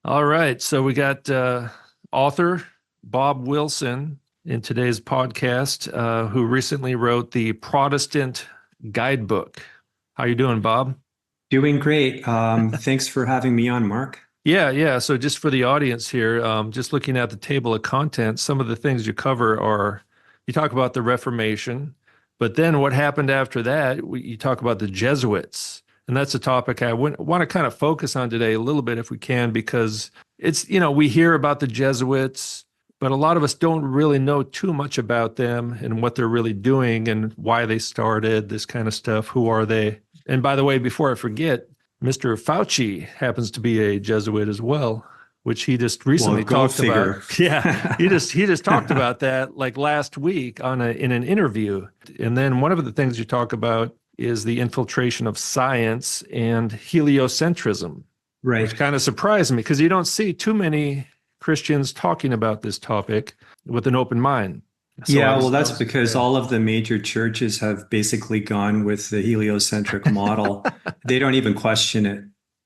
All right. So we got author Bob Wilson in today's podcast, who recently wrote the Protestant Guidebook. How you doing, Bob? Doing great. Thanks for having me on, Mark. Yeah. So just for the audience here, just looking at the table of contents, some of the things you cover are you talk about the Reformation, but then what happened after that, you talk about the Jesuits. And that's a topic I want to kind of focus on today a little bit if we can, because we hear about the Jesuits, but a lot of us don't really know too much about them and what they're really doing and why they started this kind of stuff. Who are they? And by the way, before I forget, Mr. Fauci happens to be a Jesuit as well, which he just Well, recently go talked about. figure. Yeah, he just talked about that like last week in an interview. And then one of the things you talk about is the infiltration of science and heliocentrism, which Right. kind of surprised me because you don't see too many Christians talking about this topic with an open mind. So Yeah, well, that's because all of the major churches have basically gone with the heliocentric model. They don't even question it.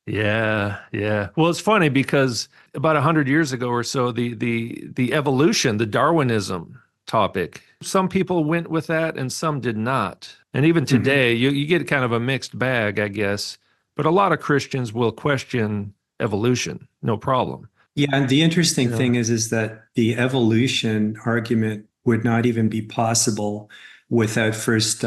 yeah. Well, it's funny because about 100 years ago or so, the evolution, the Darwinism topic, some people went with that and some did not. And even Mhm. today, you get kind of a mixed bag, I guess. But a lot of Christians will question evolution, no problem. Yeah, and the interesting Yeah. thing is that the evolution argument would not even be possible without first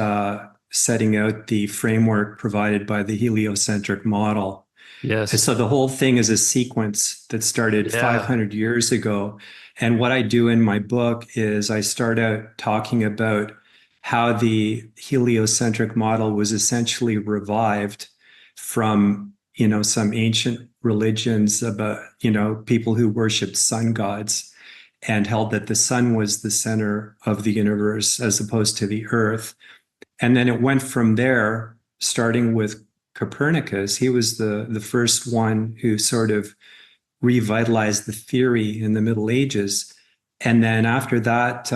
setting out the framework provided by the heliocentric model. And Yes. so the whole thing is a sequence that started Yeah. 500 years ago. And what I do in my book is I start out talking about how the heliocentric model was essentially revived from, some ancient religions about, people who worshiped sun gods and held that the sun was the center of the universe as opposed to the earth. And then it went from there, starting with Copernicus. He was the first one who sort of revitalized the theory in the Middle Ages. And then after that,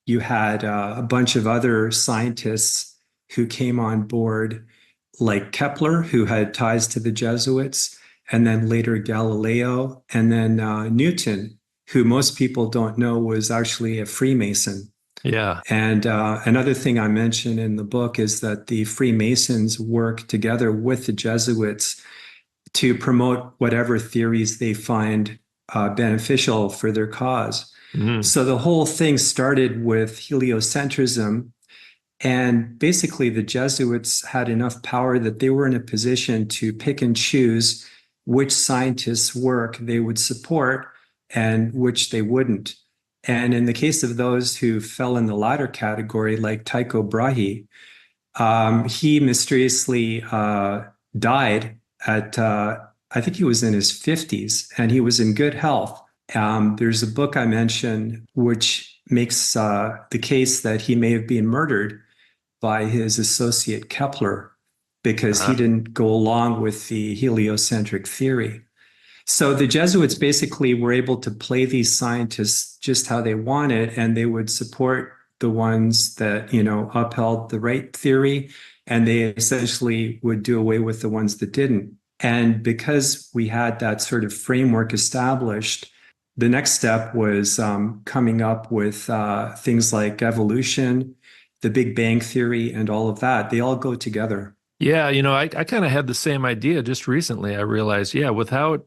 you had a bunch of other scientists who came on board, like Kepler, who had ties to the Jesuits, and then later Galileo, and then Newton, who most people don't know was actually a Freemason. Yeah. And another thing I mention in the book is that the Freemasons work together with the Jesuits to promote whatever theories they find beneficial for their cause. Mhm. So the whole thing started with heliocentrism. And basically, the Jesuits had enough power that they were in a position to pick and choose which scientists' work they would support and which they wouldn't. And in the case of those who fell in the latter category, like Tycho Brahe, he mysteriously died at, I think he was in his 50s, and he was in good health. There's a book I mentioned which makes the case that he may have been murdered by his associate Kepler because he Uh, didn't go along with the heliocentric theory. So the Jesuits basically were able to play these scientists just how they wanted, and they would support the ones that, upheld the right theory, and they essentially would do away with the ones that didn't. And because we had that sort of framework established, the next step was coming up with things like evolution, the Big Bang Theory, and all of that. They all go together. yeah, I kind of had the same idea just recently. I realized, yeah, without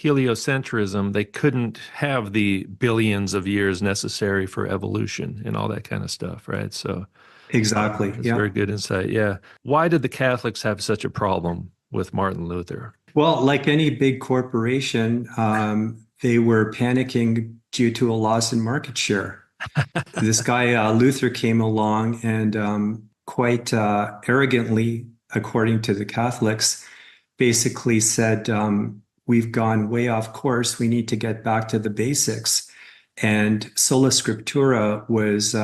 heliocentrism, they couldn't have the billions of years necessary for evolution and all that kind of stuff, right? So Exactly. that's Yeah. very good insight. Yeah. Why did the Catholics have such a problem with Martin Luther? Well, like any big corporation, they were panicking due to a loss in market share. This guy, Luther, came along and quite arrogantly, according to the Catholics, basically said, we've gone way off course. We need to get back to the basics. And sola scriptura was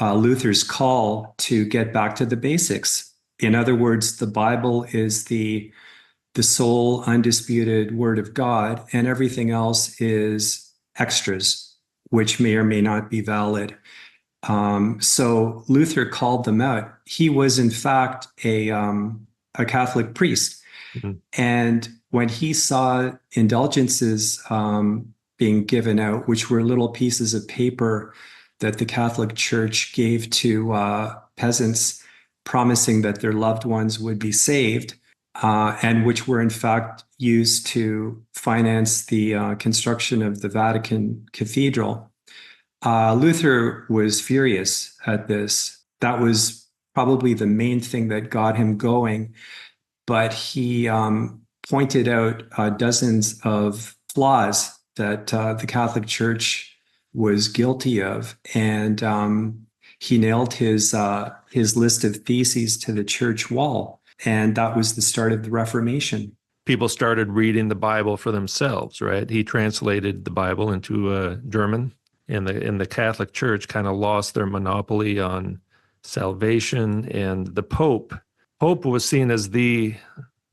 Luther's call to get back to the basics. In other words, the Bible is the sole undisputed word of God, and everything else is extras, which may or may not be valid. So Luther called them out. He was, in fact, a Catholic priest. Mhm. And when he saw indulgences being given out, which were little pieces of paper that the Catholic Church gave to peasants, promising that their loved ones would be saved, and which were in fact used to finance the construction of the Vatican Cathedral. Luther was furious at this. That was probably the main thing that got him going, but he pointed out dozens of flaws that the Catholic Church was guilty of, and he nailed his list of theses to the church wall, and that was the start of the Reformation. People started reading the Bible for themselves, right? He translated the Bible into German, and the Catholic Church kind of lost their monopoly on salvation, and the Pope was seen as the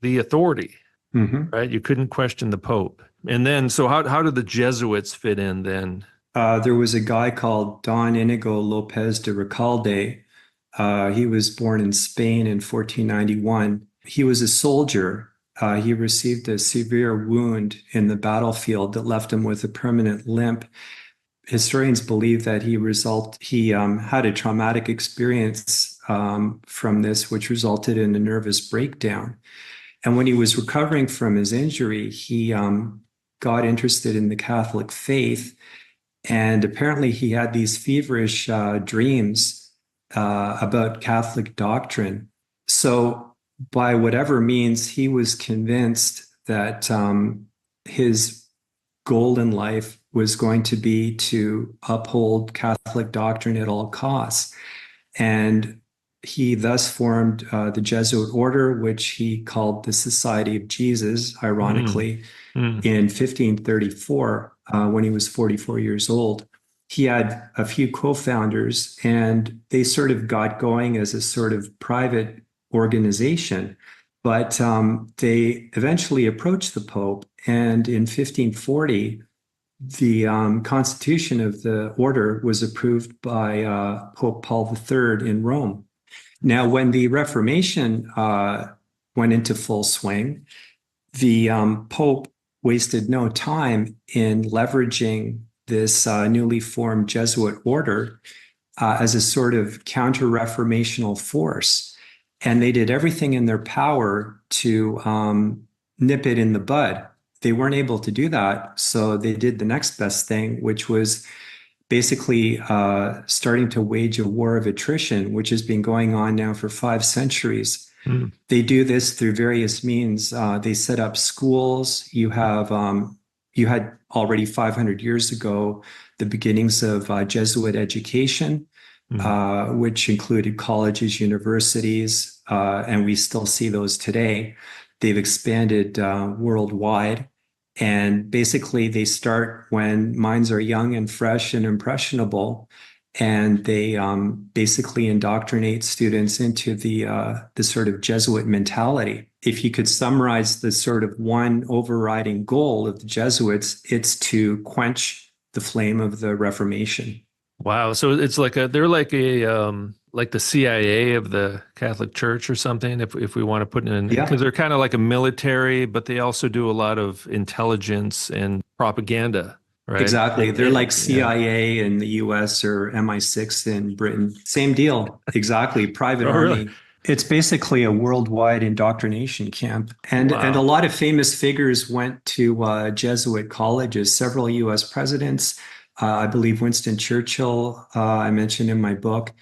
authority, right? You couldn't question the Pope. And then, so how did the Jesuits fit in then? There was a guy called Don Inigo Lopez de Recalde. He was born in Spain in 1491. He was a soldier. He received a severe wound in the battlefield that left him with a permanent limp. Historians believe that he had a traumatic experience from this, which resulted in a nervous breakdown. And when he was recovering from his injury, he got interested in the Catholic faith. And apparently he had these feverish dreams about Catholic doctrine. So by whatever means, he was convinced that his goal in life was going to be to uphold Catholic doctrine at all costs. And he thus formed the Jesuit order, which he called the Society of Jesus, ironically, in 1534, when he was 44 years old. He had a few co-founders, and they sort of got going as a sort of private organization. But they eventually approached the Pope, and in 1540, the constitution of the order was approved by Pope Paul III in Rome. Now, when the Reformation went into full swing, the Pope wasted no time in leveraging this newly formed Jesuit order as a sort of counter-reformational force. And they did everything in their power to nip it in the bud. They weren't able to do that, so they did the next best thing, which was basically starting to wage a war of attrition, which has been going on now for 5 centuries. They do this through various means. They set up schools. You had already 500 years ago the beginnings of Jesuit education, which included colleges, universities, and we still see those today. They've expanded worldwide. And basically, they start when minds are young and fresh and impressionable, and they basically indoctrinate students into the sort of Jesuit mentality. If you could summarize the sort of one overriding goal of the Jesuits, it's to quench the flame of the Reformation. Wow. So it's they're like the CIA of the Catholic Church or something, if we want to put it in, because they're kind of like a military, but they also do a lot of intelligence and propaganda, right? Exactly. They're like CIA in the US or MI6 in Britain. Same deal. Exactly. Private army. Really? It's basically a worldwide indoctrination camp. And a lot of famous figures went to Jesuit colleges, several US presidents. I believe Winston Churchill, I mentioned in my book.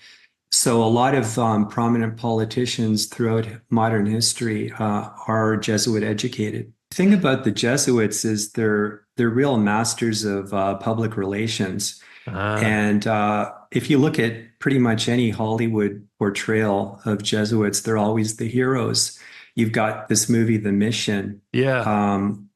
So a lot of prominent politicians throughout modern history are Jesuit educated. The thing about the Jesuits is they're real masters of public relations. And if you look at pretty much any Hollywood portrayal of Jesuits, they're always the heroes. You've got this movie, The Mission,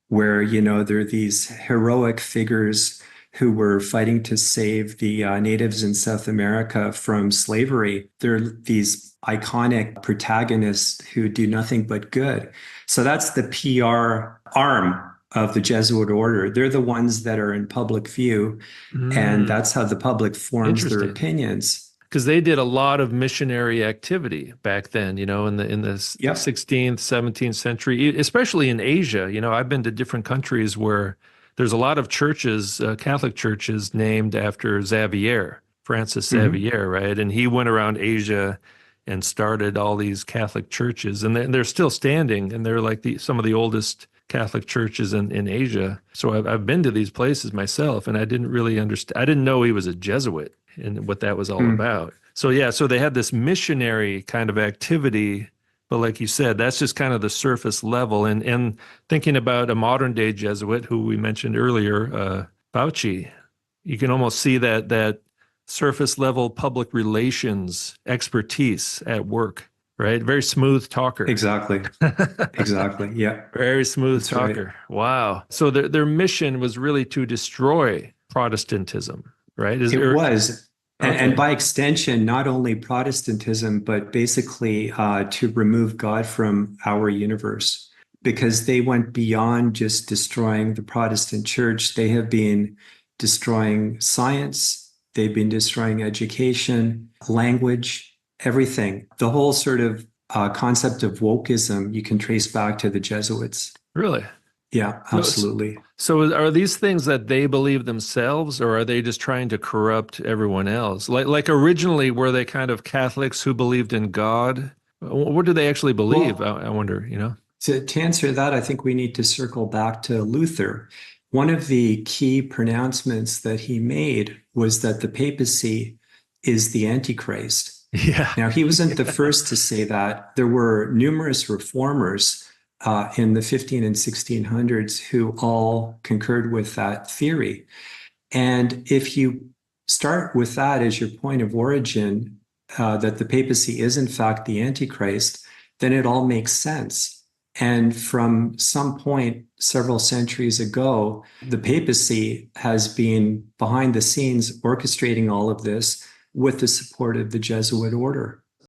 where, there are these heroic figures who were fighting to save the natives in South America from slavery. They're these iconic protagonists who do nothing but good. So that's the PR arm of the Jesuit order. They're the ones that are in public view, and that's how the public forms their opinions. because they did a lot of missionary activity back then, in the Yep. 16th, 17th century, especially in Asia. I've been to different countries where there's a lot of churches, Catholic churches, named after Xavier, Francis Hmm. Xavier, right? And he went around Asia and started all these Catholic churches, and they're still standing, and they're like some of the oldest Catholic churches in Asia. So I've been to these places myself, and I didn't really understand. I didn't know he was a Jesuit and what that was all about. So yeah, so they had this missionary kind of activity, but like you said, that's just kind of the surface level. And thinking about a modern day Jesuit who we mentioned earlier, Fauci, you can almost see that surface level public relations expertise at work, right? Very smooth talker. Exactly. Exactly. Yeah, Very smooth that's right. talker. Wow. So their mission was really to destroy Protestantism, right? It was. And Okay. by extension, not only Protestantism, but basically to remove God from our universe, because they went beyond just destroying the Protestant church. They have been destroying science, they've been destroying education, language, everything. The whole sort of concept of wokeism you can trace back to the Jesuits. Really? Yeah, So, absolutely. so are these things that they believe themselves, or are they just trying to corrupt everyone else? Like originally, were they kind of Catholics who believed in God? What do they actually believe? Well, I wonder. to answer that, I think we need to circle back to Luther. One of the key pronouncements that he made was that the papacy is the Antichrist. Yeah. Now, he wasn't the first to say that. There were numerous reformers in the 15 and 1600s who all concurred with that theory. And if you start with that as your point of origin, that the papacy is in fact the Antichrist, then it all makes sense. And from some point several centuries ago, the papacy has been behind the scenes orchestrating all of this with the support of the Jesuit order.